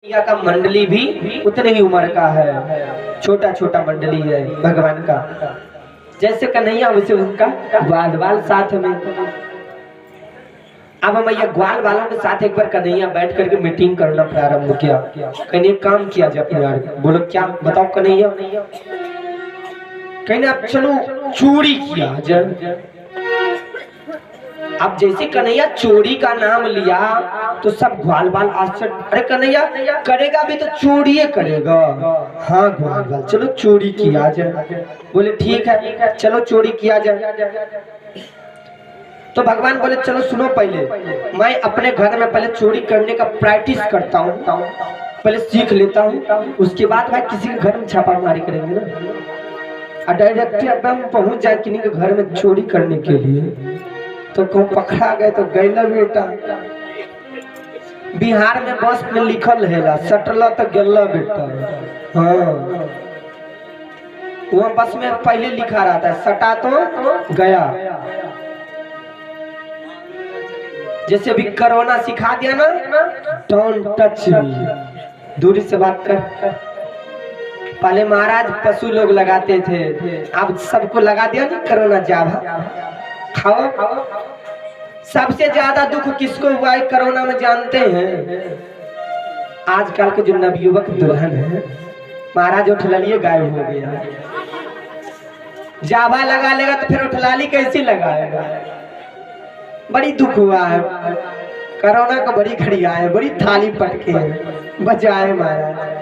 कन्हैया का मंडली भी उतने ही उम्र का है, छोटा छोटा मंडली है भगवान का। जैसे कन्हैया वैसे उनका ग्वाल वाल साथ में। अब मैया ग्वाल वालों के साथ एक बार कन्हैया बैठ करके मीटिंग करना प्रारंभ किया। कन्हैया काम किया जाए अपने यार, बोलो क्या बताओ कन्हैया। कहने अब चलो चोरी किया जाए। अब जैसे कन्हैया चोरी का नाम लिया तो सब ग्वाल बाल आश्चर्य, अरे कन्हैया करेगा भी तो चोरी करेगा। हाँ ग्वाल बाल चलो चोरी किया जाए। बोले ठीक है चलो चोरी किया जाए। तो भगवान बोले चलो सुनो, पहले मैं अपने घर में पहले चोरी करने का प्रैक्टिस करता हूँ, पहले सीख लेता हूँ, उसके बाद भाई किसी के घर में छापामारी करेंगे ना। डायरेक्ट एकदम पहुंच जाए किसी के घर में चोरी करने के लिए तो को पकड़ा गए तो गैला बेटा। बिहार में बस में लिखल है सटला तो गैला बेटा। हाँ वहाँ बस में पहले लिखा रहता है सटा तो गया। जैसे भी कोरोना सिखा दिया ना, डोंट टच मी, दूरी से बात कर। पहले महाराज पशु लोग लगाते थे, अब सबको लगा दिया नहीं कोरोना जावा। खाओ। सबसे ज्यादा दुख किसको हुआ है कोरोना में जानते हैं? आजकल के जो नवयुवक दुल्हन है, महाराज उठलालिए गायब हो गया। जावा लगा लेगा तो फिर उठलाली कैसे लगाएगा? बड़ी दुख हुआ है। कोरोना को बड़ी घड़ी आए, बड़ी थाली पटके बजाए महाराज।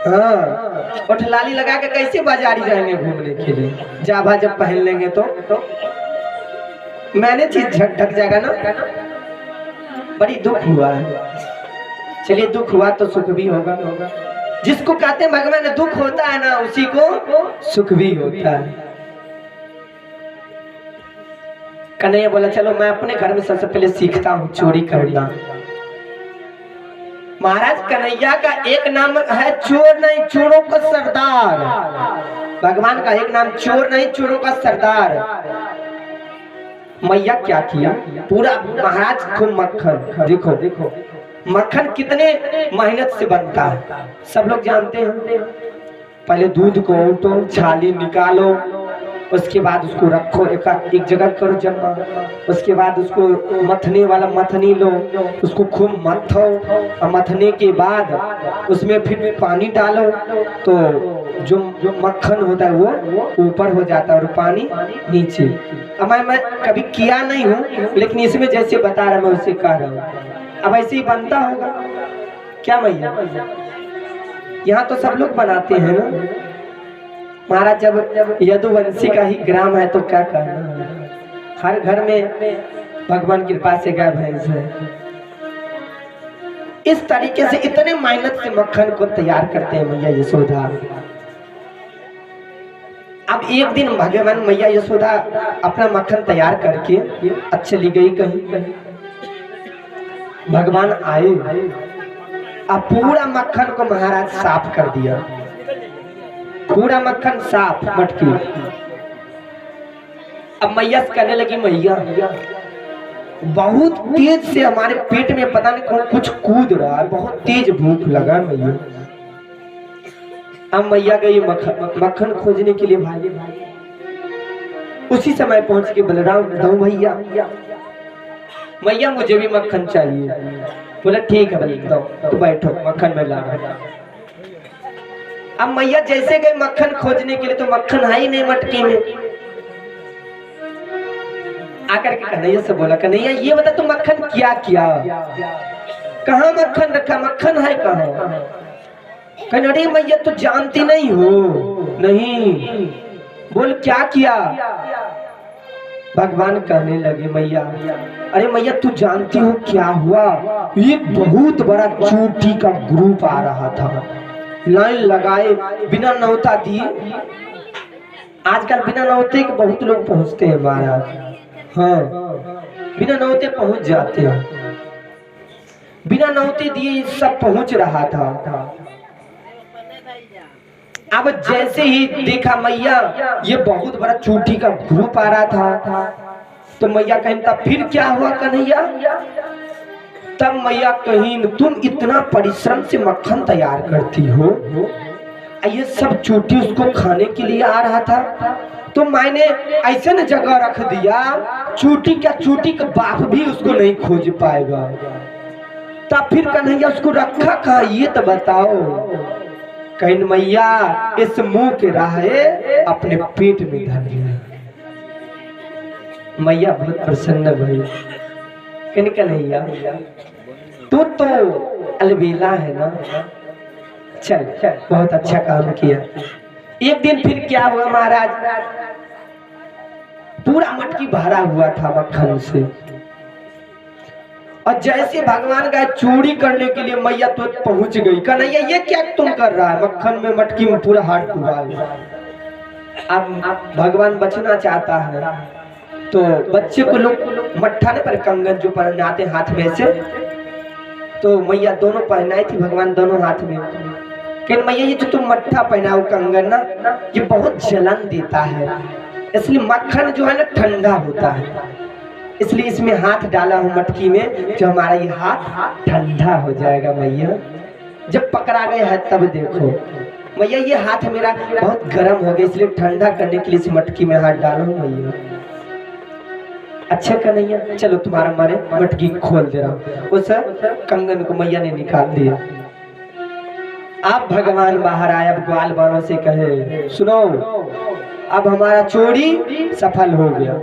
हाँ उठलाली लगा के कैसे बाजारी जाएंगे घूमने के लिए? जाभा जब पहन लेंगे तो मैंने चीज ढक जाएगा ना। बड़ी दुख हुआ है। चलिए दुख हुआ तो सुख भी होगा। जिसको कहते हैं भगवान दुख होता है ना, उसी को सुख भी होता है। कन्हैया बोला चलो मैं अपने घर में सबसे पहले सीखता हूँ चोरी करना। महाराज कन्हैया का एक नाम है चोर नहीं चोरों का सरदार। भगवान का एक नाम चोर नहीं चोरों का सरदार। मैया क्या किया, पूरा महाराज खूब मक्खन, देखो मक्खन कितने मेहनत से बनता है सब लोग जानते हैं। पहले दूध को उठो, छाली निकालो, उसके बाद उसको रखो एक जगह करो जमा, उसके बाद उसको मथने वाला मथनी लो, उसको खूब मथो और मथने के बाद उसमें फिर पानी डालो तो जो मक्खन होता है वो ऊपर हो जाता है और पानी नीचे। अब मैं कभी किया नहीं हूँ, लेकिन इसमें जैसे बता रहा मैं उसे कह रहा हूँ। अब ऐसे ही बनता होगा क्या मैया? यहाँ तो सब लोग बनाते हैं ना। महाराज जब यदुवंशी का ही ग्राम है तो क्या कहना, हर घर में भगवान की कृपा से गाय भैंस है। इस तरीके से इतने मेहनत से मक्खन को तैयार करते हैं मैया यशोदा। अब एक दिन भगवान मैया यशोदा अपना मक्खन तैयार करके चली गई कहीं। भगवान आए, अब पूरा मक्खन को महाराज साफ कर दिया, पूरा मक्खन साफ मटकी। अब मैया कहने लगी मैया बहुत तेज से हमारे पेट में पता नहीं कुछ कूद रहा है, बहुत तेज भूख लगा मैया। अब मैया गई मक्खन खोजने के लिए भाई। उसी समय पहुंच के बलराम दो भैया मैया मुझे भी मक्खन चाहिए। बोला ठीक है भाई दो, तो बैठो मक्खन में ला। अब मैया जैसे गए मक्खन खोजने के लिए तो मक्खन है ही नहीं मटकी में। आकर के कन्हैया से बोला कन्हैया ये बता तुम मक्खन क्या किया, कहाँ मक्खन रखा, मक्खन है कहाँ? कहने अरे मैया तो जानती नहीं हो। नहीं, बोल क्या किया? भगवान कहने लगे मैया अरे मैया तू जानती हो क्या हुआ? एक बहुत बड़ा चोटी का ग्रुप आ रहा था, लाइन लगाए बिना नौता दिए। आजकल बिना नौते के बहुत लोग पहुंचते हैं महाराज। हाँ बिना नौते पहुंच जाते हैं, बिना नौते दिए सब पहुंच रहा था। अब जैसे ही देखा मैया ये बहुत बड़ा चोटी का ग्रुप आ रहा था तो मैया कहता फिर क्या हुआ कन्हैया? तब मैया कहीं तुम इतना परिश्रम से मक्खन तैयार करती हो, ये सब चोटी उसको खाने के लिए आ रहा था, तो मैंने ऐसे न जगह रख दिया चोटी क्या चोटी का बाप भी उसको नहीं खोज पाएगा। तब फिर कन्हैया उसको रखा कहाँ ये तो बताओ। कहीं मैया इस मुंह के राहे अपने पेट में धर लिया। मैया बहुत प्रसन्न भई। कहीं कन्हैया तू तो अलबेला है ना, चल बहुत अच्छा काम किया। एक दिन फिर क्या हुआ महाराज, पूरा मटकी भरा हुआ था मक्खन से, और जैसे भगवान का चोरी करने के लिए मैया तो पहुंच गई। कन्हैया ये क्या तुम कर रहा है, मक्खन में मटकी में पूरा हाथ डूबा है। अब भगवान बचना चाहता है तो बच्चे को लोग मट्ठा ने पर कंगन जो पहनाते हाथ में से, तो मैया दोनों पहनाई थी भगवान दोनों हाथ में। कि मैया ये जो तुम मट्ठा पहनाओ कंगन ना, ये बहुत जलन देता है, इसलिए मक्खन जो है ना ठंडा होता है, इसलिए इसमें हाथ डाला हूँ मटकी में, जो हमारा ये हाथ ठंडा हो जाएगा। मैया जब पकड़ा गए है तब देखो मैया ये हाथ मेरा बहुत गर्म हो गया, इसलिए ठंडा करने के लिए इस मटकी में हाथ डाला हूँ मैया। अच्छा कन्हैया चलो तुम्हारा मारे मटकी खोल दे रहा हूँ। उस कंगन को मैया ने निकाल दिया। अब भगवान बाहर आए, अब ग्वाल बालों से कहे सुनो अब हमारा चोरी सफल हो गया।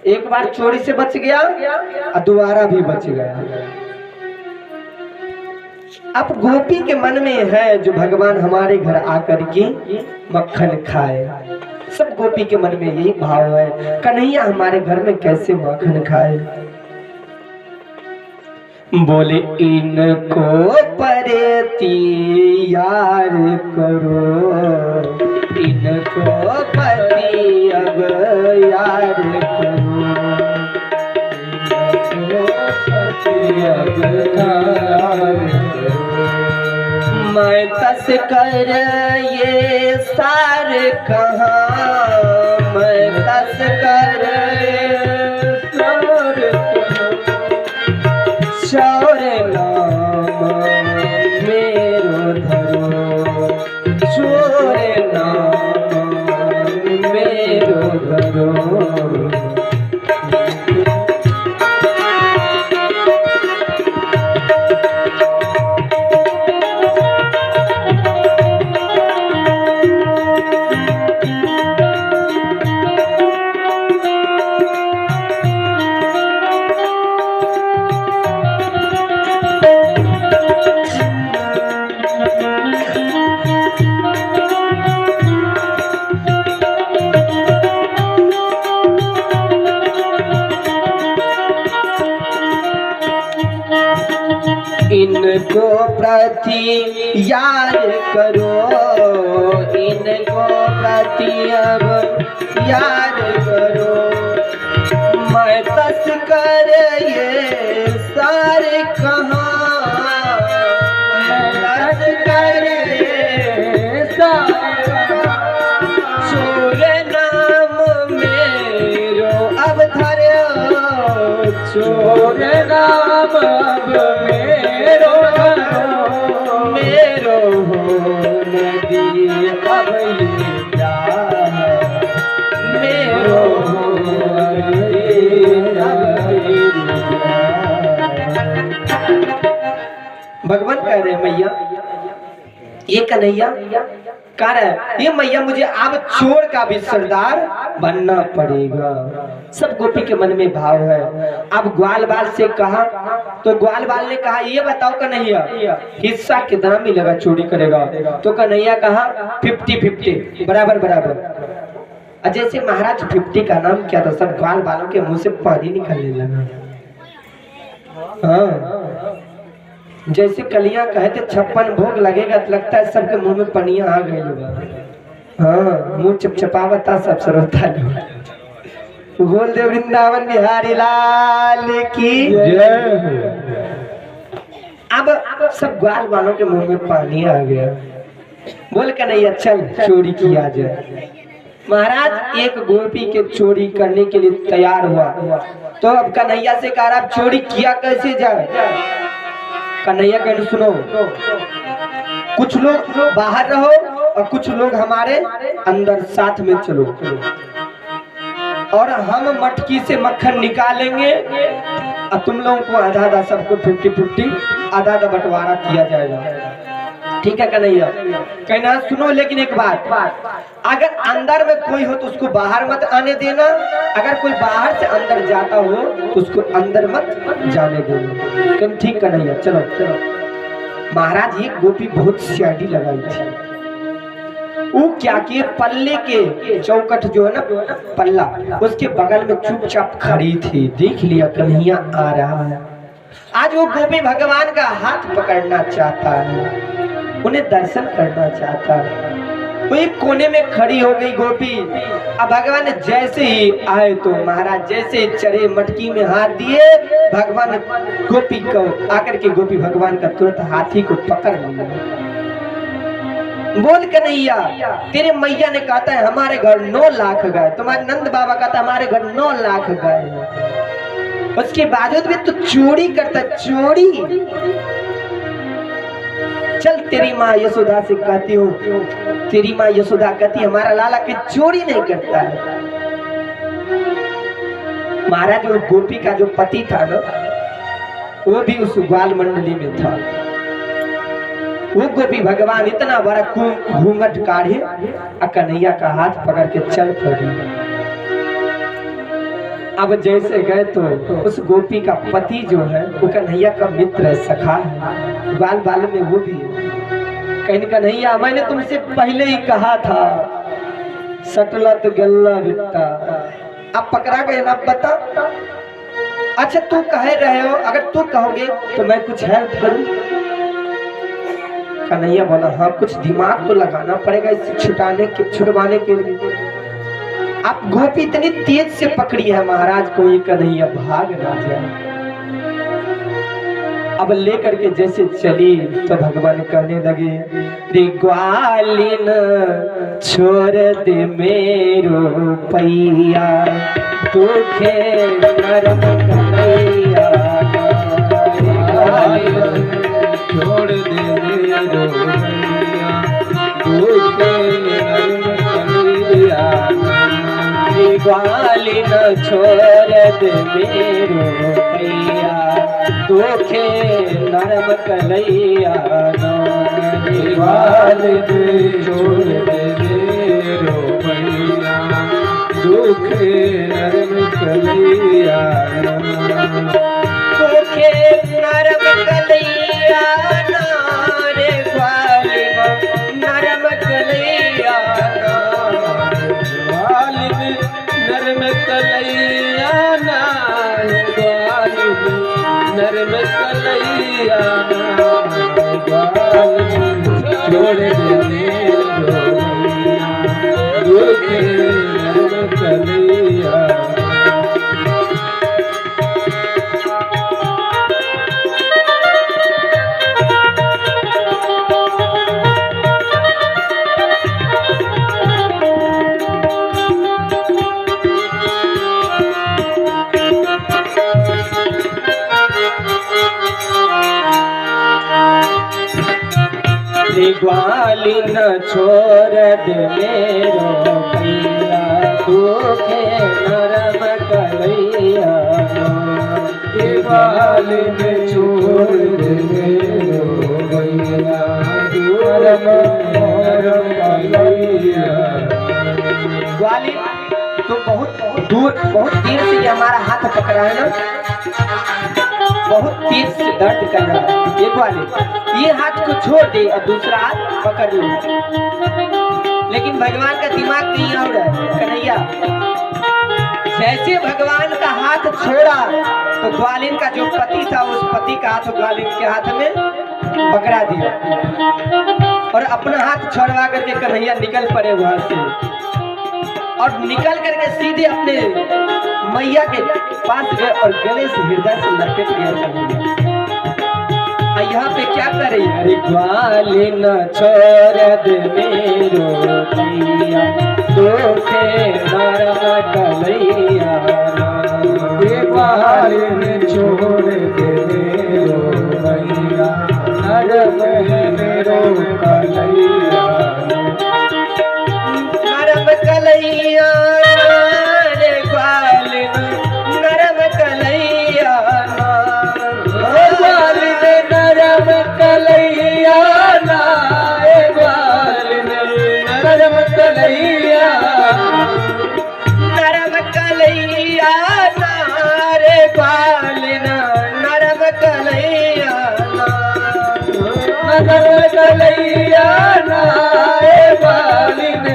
एक बार चोरी से बच गया और दोबारा भी बच गया। अब गोपी के मन में है जो भगवान हमारे घर आकर के मक्खन खाए। सब गोपी के मन में यही भाव है, कन्हैया हमारे घर में कैसे मक्खन खाए। बोले इनको परेती यार करो, इनको पति अब यार करो, मैं तस कर ये सार कहाँ, मैं तस कर सार चौर नाम मेरो धरो, चोर नाम मेरो धरो। इनको प्रति यार करो, इनको प्रति अब यार करो, मैं तस कर ये सारे कहाँ, मैं तस कर ये सारे चोर नाम मेरो अब धरो, चोर नाम अब मेरो मेरो नदी अब मेरो भगवान कह रहे हैं मैया ये कन्हैया कह रहा है ये मैया मुझे अब चोर का भी सरदार बनना पड़ेगा। सब गोपी के मन में भाव है। अब ग्वाल बाल से कहा तो ग्वाल बाल ने कहा ये बताओ कन्हैया हिस्सा कितना मिलेगा चोरी करेगा, तो कन्हैया कहा 50-50 बराबर बराबर। जैसे महाराज 50 का नाम क्या था, सब ग्वाल बालों के मुंह से पानी निकलने लगा। हाँ जैसे कलियां कहते 56 भोग लगेगा तो लगता है सबके मुंह में पनिया आ गई होगा। हाँ मुंह चपचपावता सब सरवता बोल दे वृंदावन बिहारी लाल की जय। अब सब ग्वाल वालों के मुंह में पानी आ गया। बोल के नहीं चल चोरी किया जाए। महाराज एक गोपी के चोरी करने के लिए तैयार हुआ। तो अब कन्हैया से कहा आप चोरी किया कैसे जाए? कन्हैया कहते सुनो, कुछ लोग बाहर रहो और कुछ लोग हमारे अंदर साथ में चलो, और हम मटकी से मक्खन निकालेंगे और तुम लोगों को आधा आधा, सबको 50-50 आधा आधा बंटवारा किया जाएगा। ठीक है कन्हैया? कहना सुनो, लेकिन एक बात, अगर अंदर में कोई हो तो उसको बाहर मत आने देना, अगर कोई बाहर से अंदर जाता हो तो उसको अंदर मत जाने देना। तुम ठीक कन्हैया, चलो चलो। महाराज एक गोपी बहुत सियाड़ी लगाई थी। वो क्या किए, पल्ले के चौकट जो है ना पल्ला, उसके बगल में चुपचाप खड़ी थी। देख लिया कन्हैया आ रहा है। आज वो गोपी भगवान का हाथ पकड़ना चाहता है, उन्हें दर्शन करना चाहता है। वो एक कोने में खड़ी हो गई गोपी। अब भगवान ने जैसे ही आए तो महाराज जैसे ही चढ़े, मटकी में हाथ दिए, भगवान गोपी को आकर के गोपी भगवान का तुरंत हाथी को पकड़ लिया। बोल कन्हैया, तेरे मैया ने कहा था हमारे घर 9 लाख गाय, तुम्हारे नंद बाबा का था हमारे घर 9 लाख गाय, उसके बावजूद भी तू चोरी करता, चोरी। चल तेरी माँ यशोदा से कहती हूँ, तेरी माँ यशोदा कहती हमारा लाला के चोरी नहीं करता है। महाराज वो गोपी का जो पति था ना, वो भी उस ग्वाल मंडली में था। वो गोपी भगवान इतना बड़ा घूंघट काढ़े और कन्हैया का हाथ पकड़ के चल पड़ी। अब जैसे गए तो उस गोपी का पति जो है वो कन्हैया का मित्र सखा है, बाल बाल में वो भी है। कहने कन्हैया, मैंने तुमसे पहले ही कहा था सटला तो गल्ला बिट्टा, अब पकड़ा गए ना, बता। अच्छा तू कह रहे हो, अगर तू कहोगे तो मैं कुछ हेल्प करूं? कन्हैया बोला हाँ, कुछ दिमाग तो लगाना पड़ेगा इसे छुड़वाने के लिए। आप गोपी इतनी तेज से पकड़ी है महाराज को, ये कन्हैया भाग ना जाए। अब लेकर के जैसे चली तो भगवान कहने लगे, रे ग्वालिन छोड़ दे मेरो पैया, दुखे नरम कन्हैया, छोड़ दे मेरो पैया, दुखे नरम कन्हैया, ग्वालिन छोड़ दे मेरो पैया, दुखे नरम कन्हैया, ग्वालिन छोड़ दे मेरो पैया, दुखे नरम कन्हैया, दुखे नरम कन्हैया, रे ग्वालिन नरम कन्हैया, नरम कन्हैया, ग्वालिन नरम कन्हैया, ग्वालिन छोड़ दे मेरो पैया, दुखे नरम कन्हैया। ग्वालिन छोड़ दे मेरो पैया, दुखे नरम कन्हैया, ग्वालिन छोड़ दे मेरो पैया, नरम नरम कन्हैया। ग्वालिन तो बहुत दूर, बहुत देर से ये हमारा हाथ पकड़ा है ना, बहुत तेज से दर्द कर रहा है। ये ग्वालिन ये हाथ को छोड़ दे और दूसरा हाथ पकड़ ले, लेकिन भगवान का दिमाग नहीं आ रहा है। कन्हैया जैसे भगवान का हाथ छोड़ा तो ग्वालिन का जो पति था उस पति का हाथ ग्वालिन के हाथ में पकड़ा दिया और अपना हाथ छोड़वा करके कन्हैया निकल पड़े वहां से, और निकल करके सीधे अपने मैया के पास गए और गले से हृदय से लपेट गया। यहाँ पे क्या करे, अरे ग्वालिन छोड़ दे मेरो पैया, दुखे नरम कन्हैया, ग्वालिन छोड़ के मेरो मैया नरम है मेरो कलैया नरम कलैया रे ग्वालिन नरम कलैया ग्वालिन नरम कलैया ना ग्वालिन नरम कलैया नरम कलैया ना रे ग्वालिन नरम कलैया नरम कलैया ना ग्वालिन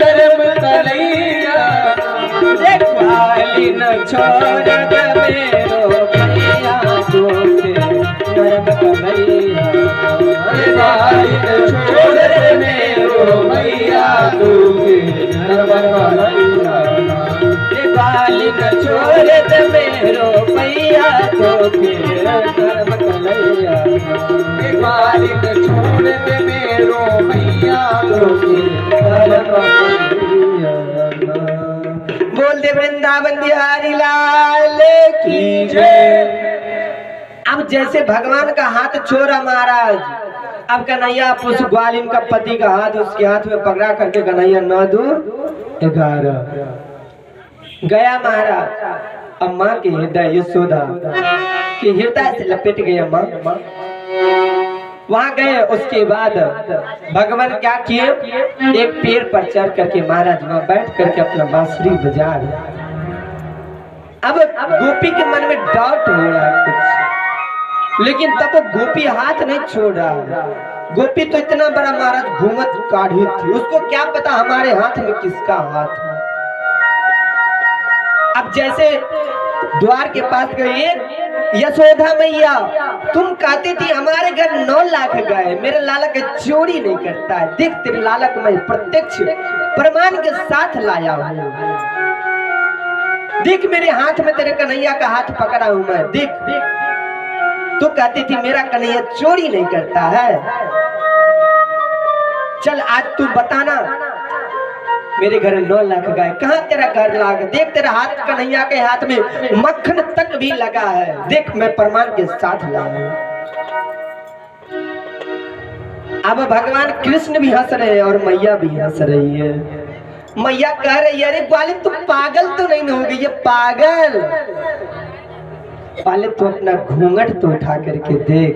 नरम कलैया रे ग्वालिन छोड़ दे मेरो मैया तोके नरम कलैया ग्वालिन छोड़ दे मेरो मैया तोके नरम कलैया ग्वालिन छोड़ दे मेरो मैया तोके नरम कलैया ग्वालिन छोड़ दे मेरो मैया तोके नरम कलैया बोल दे वृंदावन बिहारी लाल की जय। अब जैसे भगवान का हाथ छोड़ा महाराज, अब कन्हैया उस ग्वालिन का पति का हाथ उसके हाथ में पकड़ा करके कन्हैया 9 2 11 गया महाराज। अब माँ के हृदय यशोदा के हृदय से लपेट गया माँ। वहां गए, उसके बाद भगवान क्या किए, एक पेड़ पर चढ़ करके महाराज वहां बैठ करके अपना बांसुरी बजा रहे। अब गोपी के मन में डाउट हो रहा है कुछ, लेकिन तब वो गोपी हाथ नहीं छोड़ रहा है। गोपी तो इतना बड़ा महाराज घूंघट काढ़ी थी, उसको क्या पता हमारे हाथ में किसका हाथ है। अब जैसे द्वार के पास गई, यशोदा मैया तुम कहती थी हमारे घर 9 लाख गाय, मेरे लाला के चोरी नहीं करता है, देख तेरे लाला को मैं प्रत्यक्ष प्रमाण के साथ लाया हूँ, देख मेरे हाथ में तेरे कन्हैया का हाथ पकड़ा हूं मैं, देख तू कहती थी मेरा कन्हैया चोरी नहीं करता है, चल आज तू बताना मेरे घर 9 लाख गाय, कहाँ तेरा घर लाग, देख तेरा हाथ कन्हैया के हाथ में मक्खन तक भी लगा है, देख मैं प्रमाण के साथ लाया हूं। अब भगवान कृष्ण भी हंस रहे हैं और मैया भी हंस रही है। मैया कह रही है अरे ग्वालिन तू पागल तो नहीं हो गई, ये पागल, पहले तो अपना घूंघट तो उठा करके देख,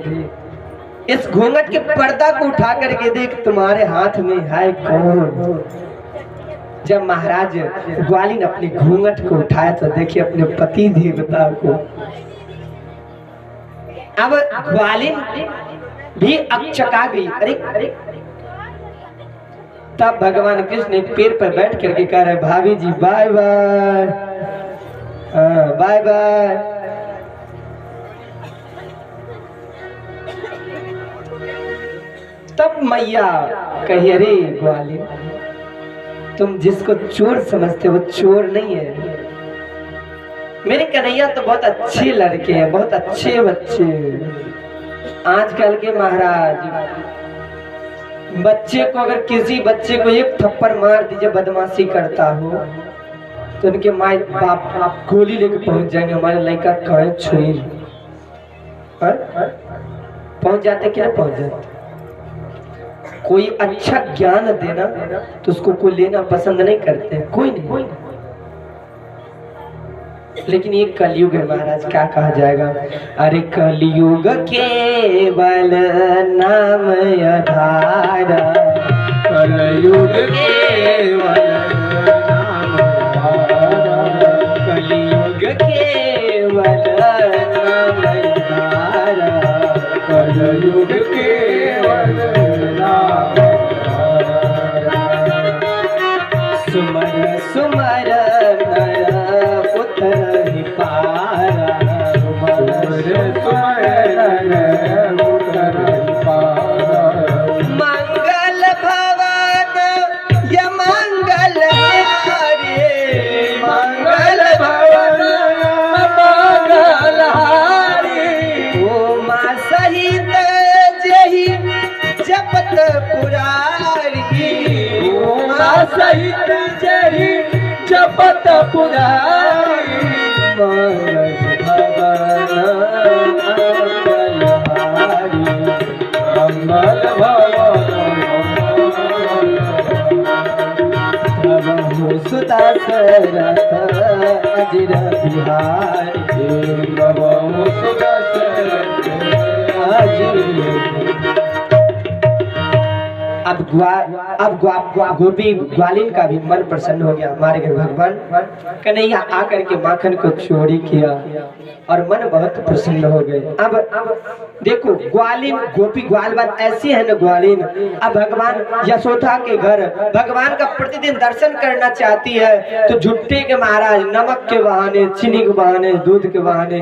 इस घूंघट के पर्दा को उठा करके देख तुम्हारे हाथ में है कौन। जब महाराज ग्वालिन अपने घूंघट को उठाया तो देखिए अपने पति देवता को। अब ग्वालिन भी अकचका गई, अरे तब भगवान कृष्ण एक पेड़ पर बैठ करके कह रहे भाभी जी बाय बाय, बाय बाय। तब मैया कही अरे ग्वालिन तुम जिसको चोर समझते हो चोर नहीं है, मेरे कन्हैया तो बहुत अच्छे लड़के हैं, बहुत अच्छे बच्चे। आजकल के महाराज बच्चे को, अगर किसी बच्चे को एक थप्पड़ मार दीजिए बदमाशी करता हो तो उनके माँ बाप गोली लेके पहुंच जाएंगे, हमारे लड़का कहाँ छुई पहुंच जाते कि ना पहुंच जाते। कोई अच्छा ज्ञान देना तो उसको कोई लेना पसंद नहीं करते, कोई नहीं। लेकिन ये कलयुग है महाराज, क्या कहा जाएगा, अरे कलयुग केवल नाम आधार, कलयुग केवल नाम आधार, कलयुग केवल नाम आधार, कलयुग केवल नाम आधार। सुमर सुमर नर उतर ही पारा, सुमर सुमर उतर पारा, मंगल भवन य मंगल हारे, मंगल भवन मंगल हारी, उमा सहित जही जपत पुरारी, उमा सहित जही जपत पुरारी, मंगल दशरथ अजर बिहारी नवमुख दशरथ अजर। अब गोपी ग्वालिन का भी मन प्रसन्न हो गया। हमारे घर भगवान कन्हैया आकर के माखन को चोरी किया और मन बहुत प्रसन्न हो गए। अब देखो ग्वालिन गोपी ग्वाल बात ऐसी है ना ग्वालिन, अब भगवान यशोदा के घर भगवान का प्रतिदिन दर्शन करना चाहती है तो झुट्टे के महाराज नमक के बहाने, चीनी के बहाने, दूध के बहाने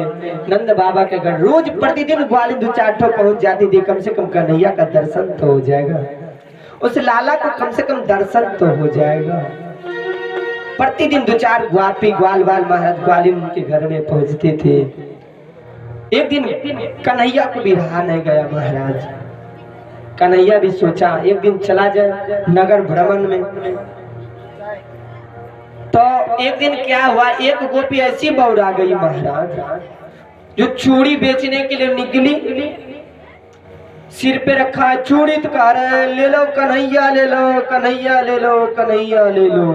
नंद बाबा के घर रोज प्रतिदिन ग्वालिन 2-4 ठो पहुंच जाती थी। कम से कम कन्हैया का दर्शन तो हो जाएगा, उस लाला को कम से कम दर्शन तो हो जाएगा। प्रतिदिन 2-4 गोपी ग्वाल महाराज ग्वालिन उनके घर में पहुंचते थे। एक दिन कन्हैया को भी रहा नहीं गया महाराज। कन्हैया भी सोचा एक दिन चला जाए नगर भ्रमण में। तो एक दिन क्या हुआ, एक गोपी ऐसी बौरा गई महाराज जो चूड़ी बेचने के लिए निकली, सिर पे रखा है चूड़ी तो कह रहे हैं ले लो कन्हैया, ले लो कन्हैया, ले लो कन्हैया, ले लो।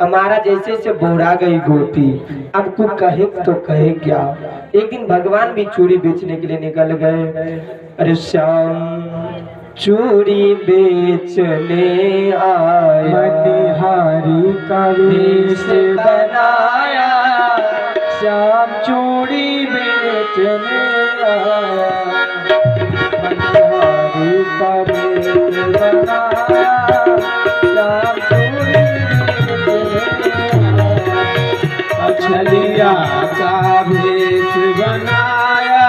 हमारा जैसे से बोरा गई गोपी, अब कुछ कहे तो कहे क्या। एक दिन भगवान भी चूड़ी बेचने के लिए निकल गए। अरे श्याम चूड़ी बेचने आया, मनिहारी का वेश बनाया, श्याम चूड़ी बेचने आया, मनिहारी का वेश बनाया, श्याम चूड़ी बेचने आया, छलिया का वेश बनाया,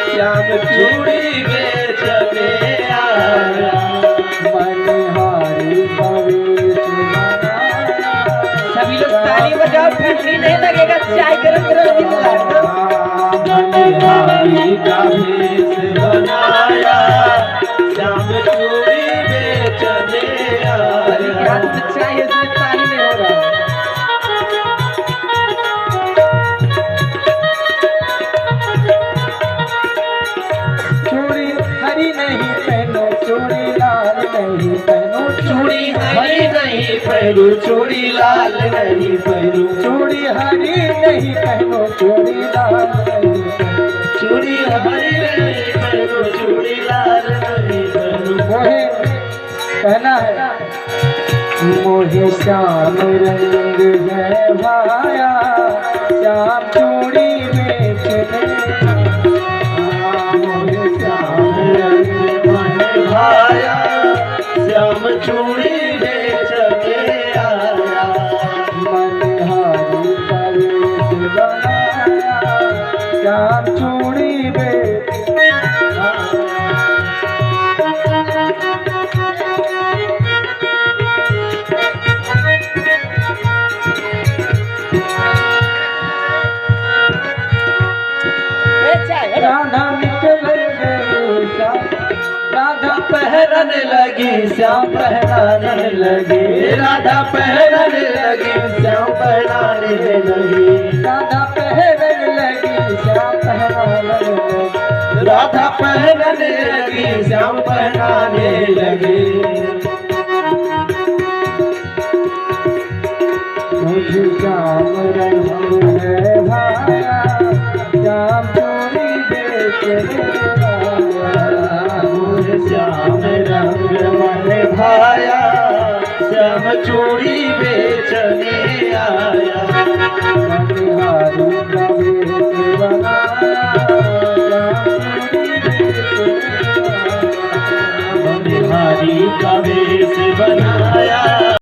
श्याम चूड़ी बेचने आया, मनिहारी का वेश बनाया। सभी लोग ताली बजाओ, ठंडी नहीं लगेगा, चाय गरम गरम मिलेगा। मनिहारी का वेश बनाया, श्याम चूड़ी बेचने आया। हाथ में चाय है, इसमें ताली नहीं हो रहा। चूड़ी हरी नहीं पहनो, चूड़ी लाल नहीं पहनो, चूड़ी हरी नहीं पहनो, चूड़ी लाल नहीं पहनो, चूड़ी हरी नहीं पहनो, चूड़ी लाल नहीं पहनो, चूड़ी हरी नहीं पहनो, चूड़ी लाल नहीं पहनो। मोहे कहना है मोहे श्याम रंग है भाया, श्याम चूड़ी बेचने आया, श्याम चूड़ी बेचने आया, मनिहारी का वेश बनाया, श्याम चूड़ी बेचने आया। राधा निकल गई, राधा पहनने लगी, श्याम पहनाने लगी, राधा पहनने लगी, श्याम पहनाने लगी, राधा पहनने लगी, श्याम पहनाने लगी, राधा पहनने लगी, श्याम पहनाने लगी। मुझे श्याम रंग है भाया, श्याम चूड़ी बेचने आया, मुझे श्याम रंग मन भाया, श्याम चूड़ी बेचने आया, मनिहारी का वेश बनाया, श्याम चूड़ी बेचने आया, मनिहारी का